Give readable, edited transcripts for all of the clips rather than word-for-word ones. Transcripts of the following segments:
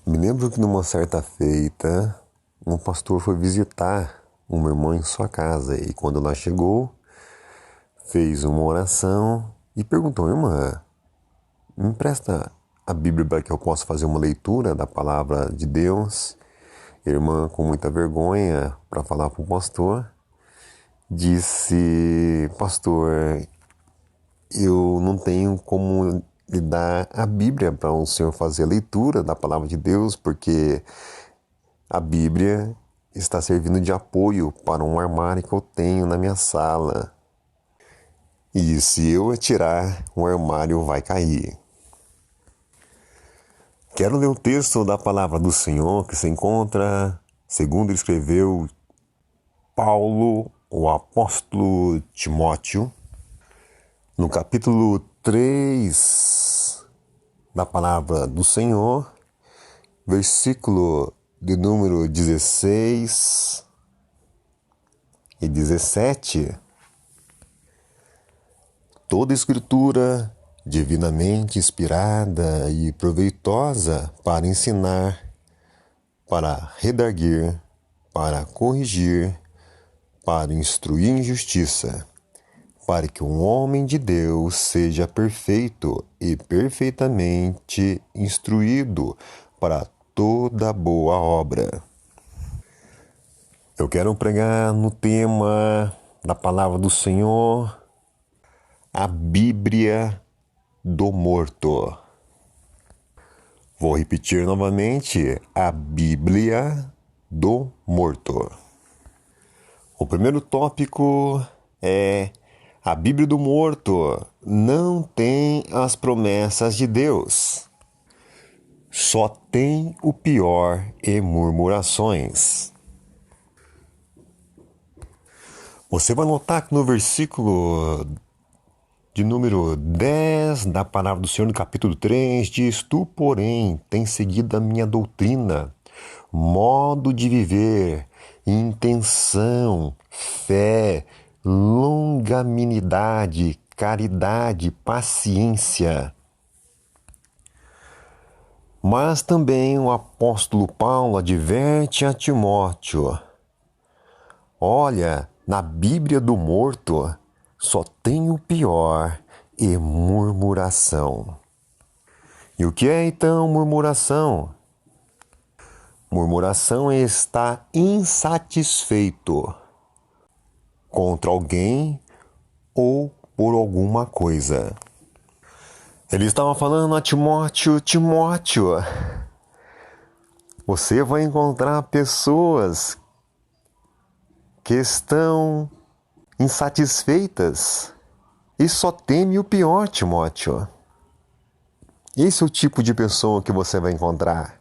Me lembro que numa certa feita, um pastor foi visitar uma irmã em sua casa e quando ela chegou, fez uma oração e perguntou: Irmã, me empresta a Bíblia para que eu possa fazer uma leitura da palavra de Deus? A irmã, com muita vergonha, para falar para o pastor, disse: Pastor, eu não tenho como lhe dar a Bíblia para o senhor fazer a leitura da palavra de Deus, porque a Bíblia está servindo de apoio para um armário que eu tenho na minha sala. E se eu tirar, o armário vai cair. Quero ler o texto da palavra do Senhor que se encontra, segundo escreveu Paulo, o apóstolo Timóteo, no capítulo 3 da palavra do Senhor, versículo de número 16 e 17. Toda escritura divinamente inspirada e proveitosa para ensinar, para redarguir, para corrigir, para instruir em justiça, para que um homem de Deus seja perfeito e perfeitamente instruído para toda boa obra. Eu quero pregar no tema da palavra do Senhor, a Bíblia do morto. Vou repetir novamente, a Bíblia do morto. O primeiro tópico é: a Bíblia do morto não tem as promessas de Deus. Só tem o pior e murmurações. Você vai notar que no versículo de número 10 da palavra do Senhor, no capítulo 3, diz: Tu, porém, tens seguido a minha doutrina, modo de viver, intenção, fé, longanimidade, caridade, paciência. Mas também o apóstolo Paulo adverte a Timóteo: olha, na Bíblia do morto só tem o pior e murmuração. E o que é então murmuração? Murmuração é estar insatisfeito contra alguém ou por alguma coisa. Ele estava falando a Timóteo: Timóteo, você vai encontrar pessoas que estão insatisfeitas e só teme o pior, Timóteo. Esse é o tipo de pessoa que você vai encontrar.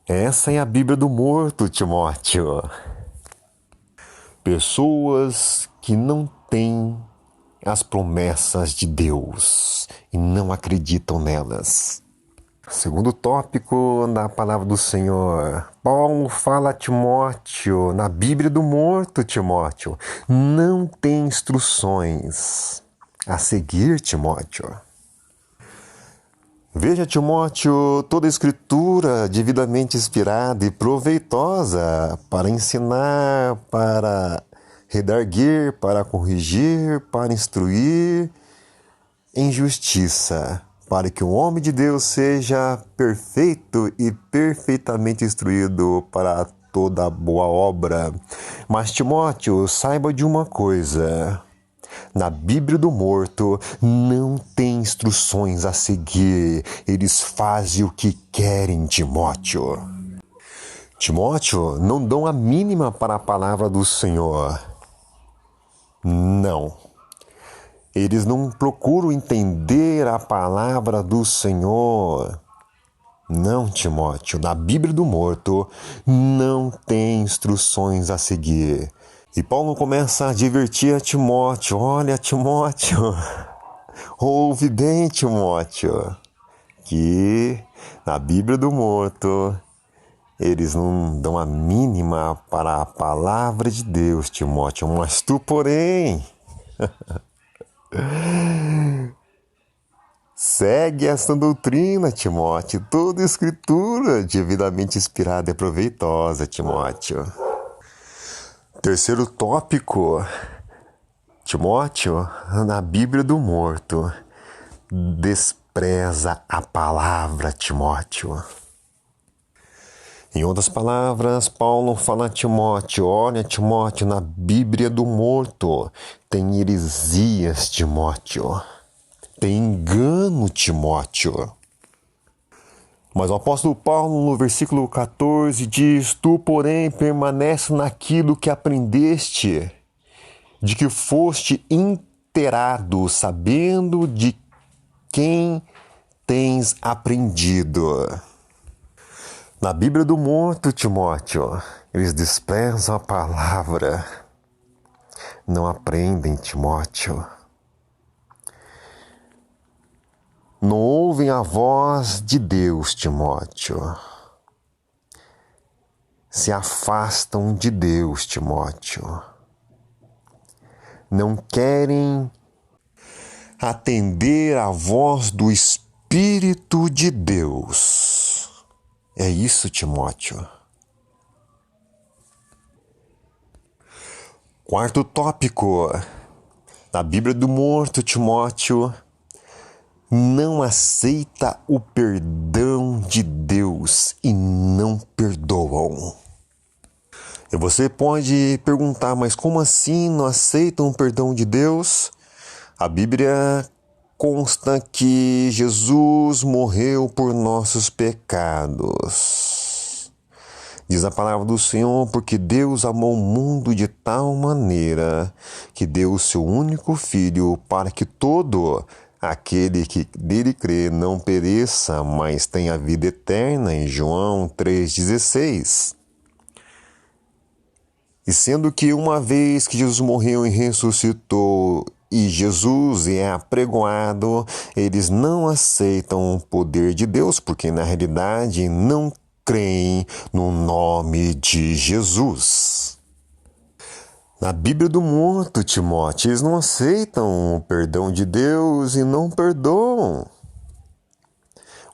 Essa é a Bíblia do morto, Timóteo. Pessoas que não têm as promessas de Deus e não acreditam nelas. Segundo tópico da palavra do Senhor, Paulo fala a Timóteo, na Bíblia do morto, Timóteo, não tem instruções a seguir, Timóteo. Veja, Timóteo, toda a escritura devidamente inspirada e proveitosa para ensinar, para redarguir, para corrigir, para instruir em justiça, para que o homem de Deus seja perfeito e perfeitamente instruído para toda boa obra. Mas, Timóteo, saiba de uma coisa: na Bíblia do morto não tem instruções a seguir. Eles fazem o que querem, Timóteo. Timóteo, não dão a mínima para a palavra do Senhor. Não. Eles não procuram entender a palavra do Senhor. Não, Timóteo, na Bíblia do morto não tem instruções a seguir. E Paulo começa a advertir a Timóteo: olha, Timóteo, ouve bem, Timóteo, que na Bíblia do morto eles não dão a mínima para a palavra de Deus, Timóteo, mas tu, porém, Segue esta doutrina, Timóteo. Toda escritura devidamente inspirada é proveitosa, Timóteo. Terceiro tópico, Timóteo, na Bíblia do morto, despreza a palavra, Timóteo. Em outras palavras, Paulo fala a Timóteo: olha, Timóteo, na Bíblia do morto tem heresias, Timóteo. Tem engano, Timóteo. Mas o apóstolo Paulo, no versículo 14, diz: tu, porém, permanece naquilo que aprendeste, de que foste inteirado, sabendo de quem tens aprendido. Na Bíblia do morto, Timóteo, eles desprezam a palavra, não aprendem, Timóteo. Não ouvem a voz de Deus, Timóteo. Se afastam de Deus, Timóteo. Não querem atender à voz do Espírito de Deus. É isso, Timóteo. Quarto tópico. Na Bíblia do morto, Timóteo não aceita o perdão de Deus e não perdoam. E você pode perguntar, mas como assim não aceitam o perdão de Deus? A Bíblia consta que Jesus morreu por nossos pecados. Diz a palavra do Senhor: porque Deus amou o mundo de tal maneira que deu o seu único Filho para que todo aquele que nele crê não pereça, mas tenha a vida eterna, em João 3,16. E sendo que uma vez que Jesus morreu e ressuscitou, e Jesus é apregoado, eles não aceitam o poder de Deus, porque na realidade não creem no nome de Jesus. Na Bíblia do morto, Timóteo, eles não aceitam o perdão de Deus e não perdoam.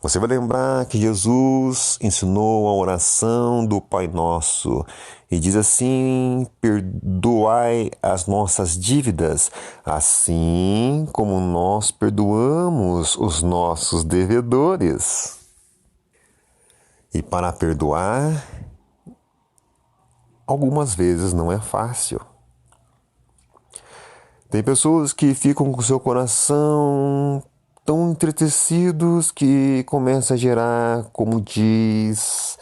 Você vai lembrar que Jesus ensinou a oração do Pai Nosso e diz assim: perdoai as nossas dívidas, assim como nós perdoamos os nossos devedores. E para perdoar, algumas vezes não é fácil. Tem pessoas que ficam com seu coração tão entretecidos que começa a gerar, como diz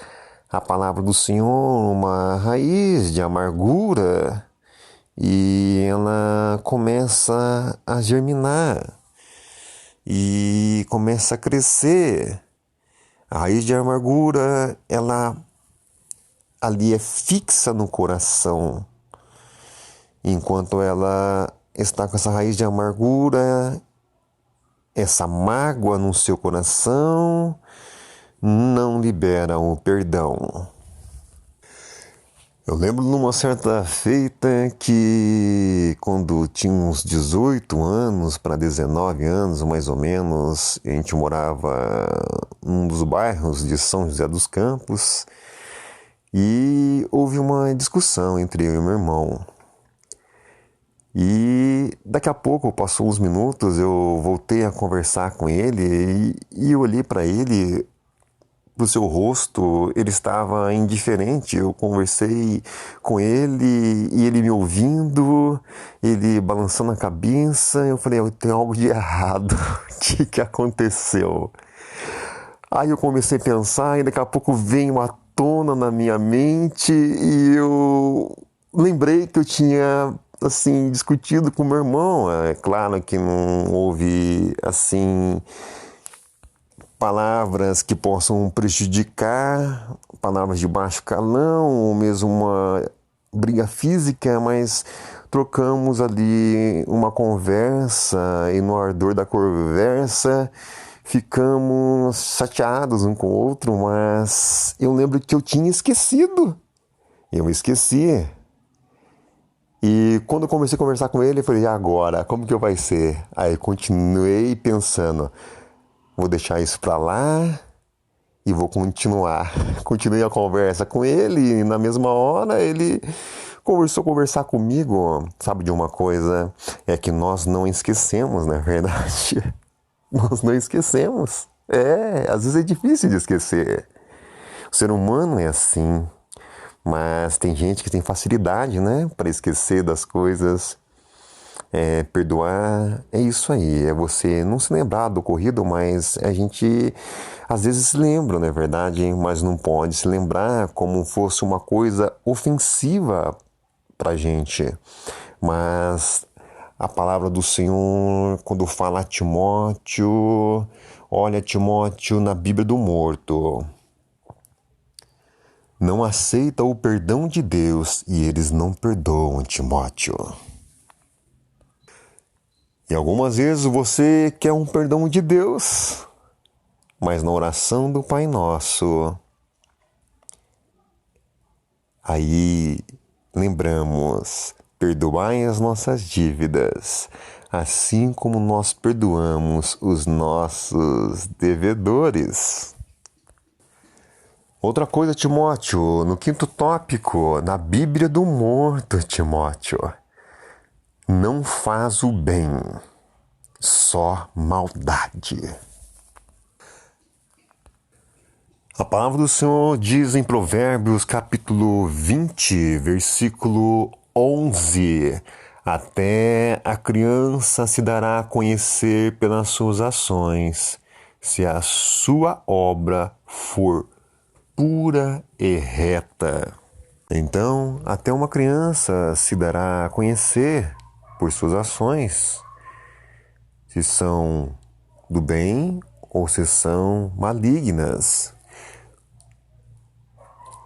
a palavra do Senhor, uma raiz de amargura, e ela começa a germinar e começa a crescer. A raiz de amargura, ela ali é fixa no coração. Enquanto ela está com essa raiz de amargura, essa mágoa no seu coração, não libera o perdão. Eu lembro numa certa feita que, quando tinha uns 18 anos para 19 anos, mais ou menos, a gente morava num dos bairros de São José dos Campos, e houve uma discussão entre eu e meu irmão. E daqui a pouco, passou uns minutos, eu voltei a conversar com ele e eu olhei para ele, pro seu rosto, ele estava indiferente. Eu conversei com ele e ele me ouvindo, ele balançando a cabeça. Eu falei: tem algo de errado, o que aconteceu? Aí eu comecei a pensar e daqui a pouco veio à tona na minha mente e eu lembrei que eu tinha discutido com meu irmão. É claro que não houve palavras que possam prejudicar, palavras de baixo calão, ou mesmo uma briga física, mas trocamos ali uma conversa e no ardor da conversa ficamos chateados um com o outro, mas eu lembro que eu tinha esquecido. Eu esqueci. E quando eu comecei a conversar com ele, eu falei: e agora? Como que vai ser? Aí continuei pensando: vou deixar isso para lá e vou continuar. Continuei a conversa com ele e na mesma hora ele começou a conversar comigo. Sabe de uma coisa? É que nós não esquecemos, na verdade. Nós não esquecemos. Às vezes é difícil de esquecer. O ser humano é assim. Mas tem gente que tem facilidade, né? Para esquecer das coisas. Perdoar é isso aí. É você não se lembrar do ocorrido, mas a gente às vezes se lembra, não é verdade? Mas não pode se lembrar como fosse uma coisa ofensiva pra gente. Mas a palavra do Senhor, quando fala a Timóteo, olha Timóteo na Bíblia do morto. Não aceita o perdão de Deus e eles não perdoam, Timóteo. E algumas vezes você quer um perdão de Deus, mas na oração do Pai Nosso, aí lembramos, perdoai as nossas dívidas, assim como nós perdoamos os nossos devedores. Outra coisa, Timóteo, no quinto tópico, na Bíblia do morto, Timóteo, não faz o bem, só maldade. A palavra do Senhor diz em Provérbios capítulo 20, versículo 11: até a criança se dará a conhecer pelas suas ações, se a sua obra for pura e reta. Então, até uma criança se dará a conhecer por suas ações, se são do bem ou se são malignas.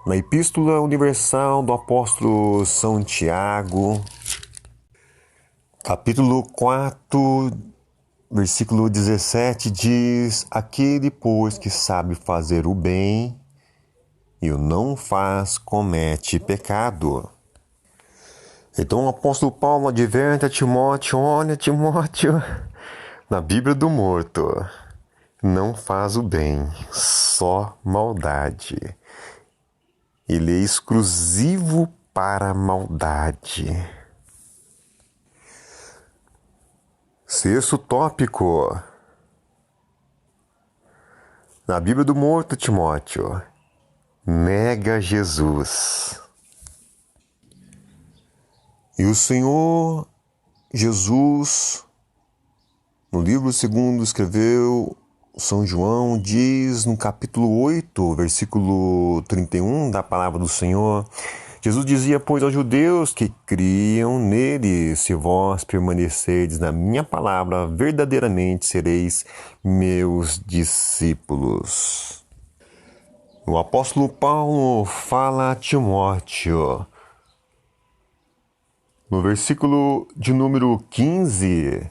Na Epístola Universal do Apóstolo São Tiago, capítulo 4, versículo 17, diz: aquele, pois, que sabe fazer o bem e o não faz, comete pecado. Então o apóstolo Paulo adverte a Timóteo: olha, Timóteo, na Bíblia do morto, não faz o bem, só maldade. Ele é exclusivo para a maldade. Sexto tópico. Na Bíblia do morto, Timóteo, nega Jesus. E o Senhor Jesus, no livro segundo, escreveu São João, diz no capítulo 8, versículo 31 da palavra do Senhor: Jesus dizia, pois, aos judeus que criam nele: se vós permanecerdes na minha palavra, verdadeiramente sereis meus discípulos. O apóstolo Paulo fala a Timóteo, no versículo de número 15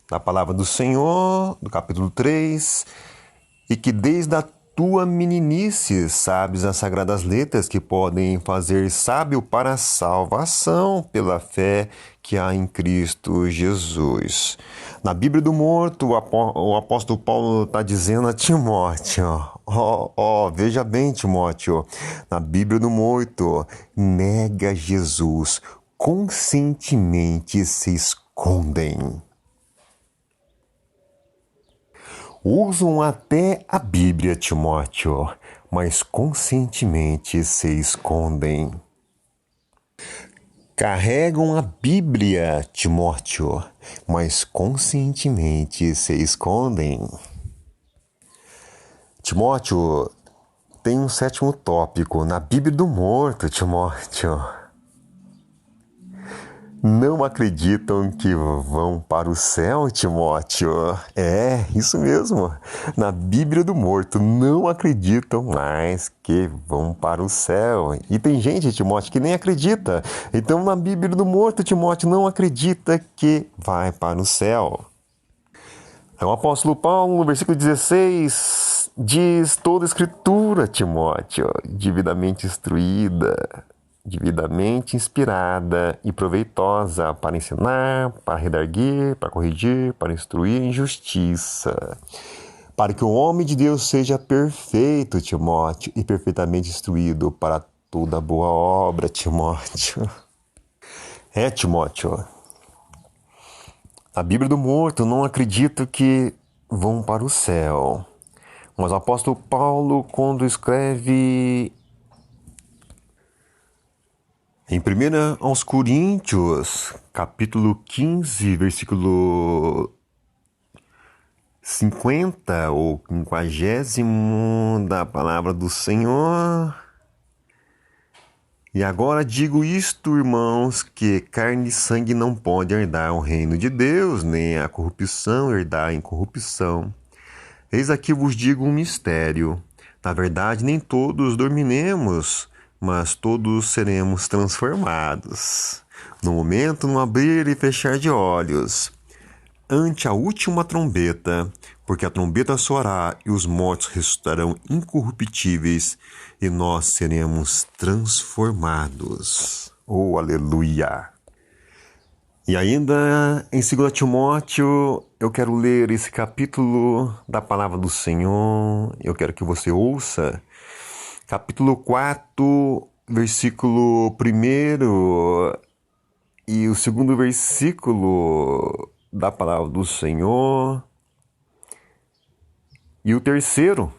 da palavra do Senhor, do capítulo 3, e que desde a tua meninice sabes as sagradas letras que podem fazer sábio para a salvação pela fé que há em Cristo Jesus. Na Bíblia do morto, o apóstolo Paulo está dizendo a Timóteo: veja bem, Timóteo, na Bíblia do morto, nega Jesus, conscientemente se escondem. Usam até a Bíblia, Timóteo, mas conscientemente se escondem. Carregam a Bíblia, Timóteo, mas conscientemente se escondem. Timóteo, tem um sétimo tópico na Bíblia do morto, Timóteo. Não acreditam que vão para o céu, Timóteo? Isso mesmo. Na Bíblia do morto, não acreditam mais que vão para o céu. E tem gente, Timóteo, que nem acredita. Então, na Bíblia do morto, Timóteo não acredita que vai para o céu. O apóstolo Paulo, no versículo 16, diz: toda a escritura, Timóteo, devidamente instruída, devidamente inspirada e proveitosa para ensinar, para redarguir, para corrigir, para instruir em justiça, para que o homem de Deus seja perfeito, Timóteo, e perfeitamente instruído para toda boa obra, Timóteo. Timóteo, a Bíblia do morto não acredita que vão para o céu. Mas o apóstolo Paulo, quando escreve em 1 aos Coríntios, capítulo 15, versículo 50 ou 50 da palavra do Senhor. E agora digo isto, irmãos, que carne e sangue não pode herdar o reino de Deus, nem a corrupção herdar a incorrupção. Eis aqui vos digo um mistério. Na verdade, nem todos dormiremos, mas todos seremos transformados. No momento, no abrir e fechar de olhos, ante a última trombeta, porque a trombeta soará e os mortos ressuscitarão incorruptíveis e nós seremos transformados. Oh, aleluia! E ainda em 2 Timóteo, eu quero ler esse capítulo da Palavra do Senhor, eu quero que você ouça. Capítulo 4, versículo 1 e o segundo versículo da Palavra do Senhor. E o terceiro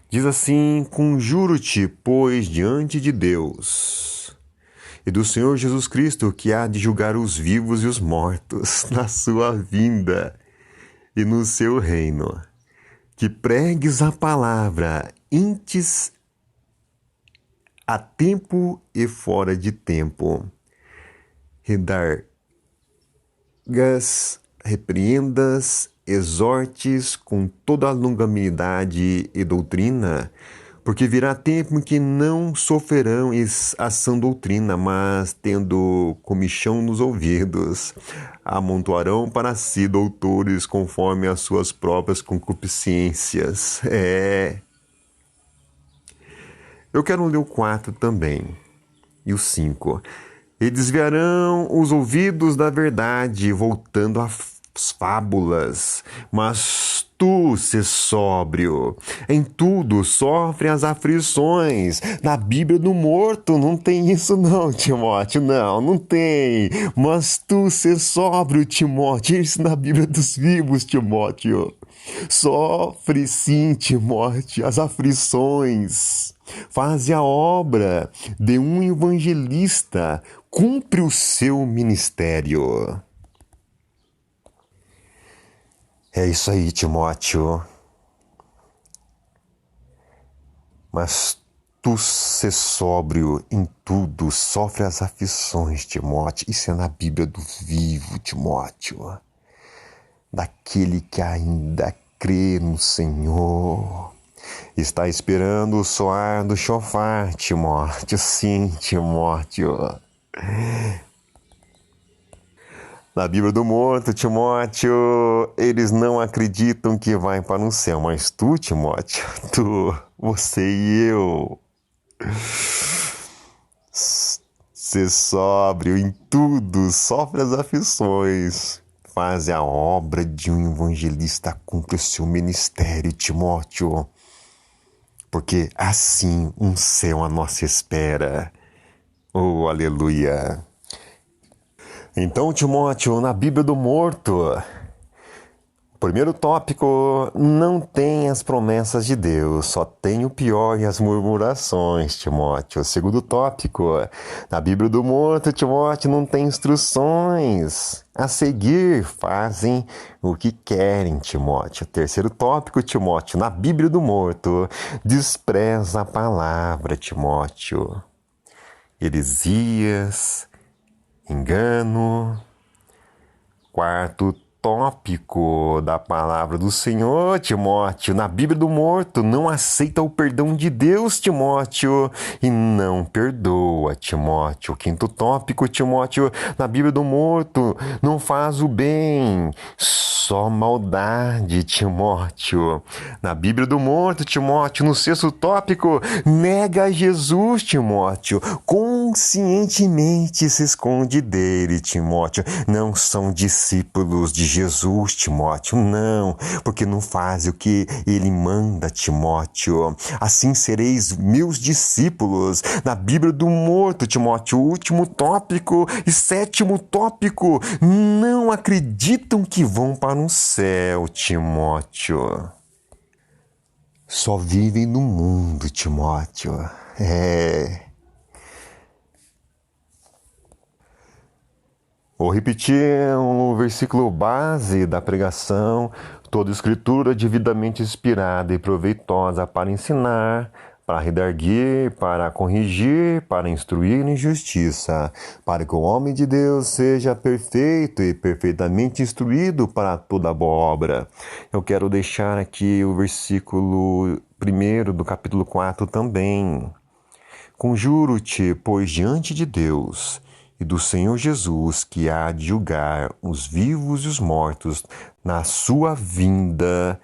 diz assim: conjuro-te, pois, diante de Deus e do Senhor Jesus Cristo, que há de julgar os vivos e os mortos na sua vinda e no seu reino, que pregues a palavra antes a tempo e fora de tempo, redargas, repreendas, exortes com toda a longanimidade e doutrina, porque virá tempo em que não sofrerão a sã doutrina, mas, tendo comichão nos ouvidos, amontoarão para si doutores conforme as suas próprias concupiscências. Eu quero ler o 4 também, e o 5. E desviarão os ouvidos da verdade, voltando às fábulas, mas tu se sóbrio, em tudo sofre as aflições. Na Bíblia do morto não tem isso não, Timóteo, não tem. Mas tu se sóbrio, Timóteo, isso na Bíblia dos vivos, Timóteo. Sofre sim, Timóteo, as aflições. Faze a obra de um evangelista, cumpre o seu ministério. É isso aí, Timóteo. Mas tu se sóbrio em tudo, sofre as aflições, Timóteo. Isso é na Bíblia do vivo, Timóteo. Daquele que ainda crê no Senhor. Está esperando o soar do chofar, Timóteo. Sim, Timóteo. Na Bíblia do morto, Timóteo, eles não acreditam que vai para o céu, mas tu, Timóteo, você e eu, ser sóbrio em tudo, sofre as aflições, faz a obra de um evangelista, cumpre o seu ministério, Timóteo, porque assim um céu à nossa espera. Oh, aleluia! Então, Timóteo, na Bíblia do morto, primeiro tópico, não tem as promessas de Deus, só tem o pior e as murmurações, Timóteo. Segundo tópico, na Bíblia do morto, Timóteo, não tem instruções a seguir, fazem o que querem, Timóteo. Terceiro tópico, Timóteo, na Bíblia do morto, despreza a palavra, Timóteo. Heresias, engano. Quarto tópico da palavra do Senhor, Timóteo, na Bíblia do morto, não aceita o perdão de Deus, Timóteo, e não perdoa, Timóteo. Quinto tópico, Timóteo, na Bíblia do morto, não faz o bem, só maldade, Timóteo. Na Bíblia do morto, Timóteo, no sexto tópico, nega Jesus, Timóteo, conscientemente se esconde dele, Timóteo. Não são discípulos de Jesus, Timóteo, não, porque não faz o que ele manda, Timóteo. Assim sereis meus discípulos. Na Bíblia do morto, Timóteo, último tópico e sétimo tópico, não acreditam que vão para um céu, Timóteo. Só vivem no mundo, Timóteo. Vou repetir o versículo base da pregação. Toda escritura devidamente inspirada e proveitosa para ensinar, para redarguir, para corrigir, para instruir em justiça, para que o homem de Deus seja perfeito e perfeitamente instruído para toda boa obra. Eu quero deixar aqui o versículo 1 do capítulo 4 também. Conjuro-te, pois, diante de Deus e do Senhor Jesus, que há de julgar os vivos e os mortos na sua vinda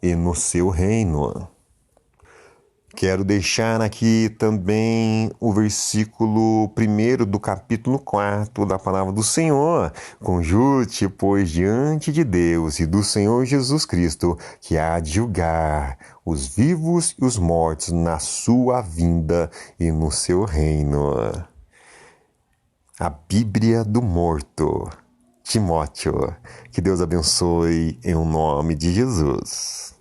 e no seu reino. Quero deixar aqui também o versículo 1 do capítulo 4 da palavra do Senhor. Conjure-te, pois, diante de Deus e do Senhor Jesus Cristo, que há de julgar os vivos e os mortos na sua vinda e no seu reino. A Bíblia do Morto. Timóteo. Que Deus abençoe em nome de Jesus.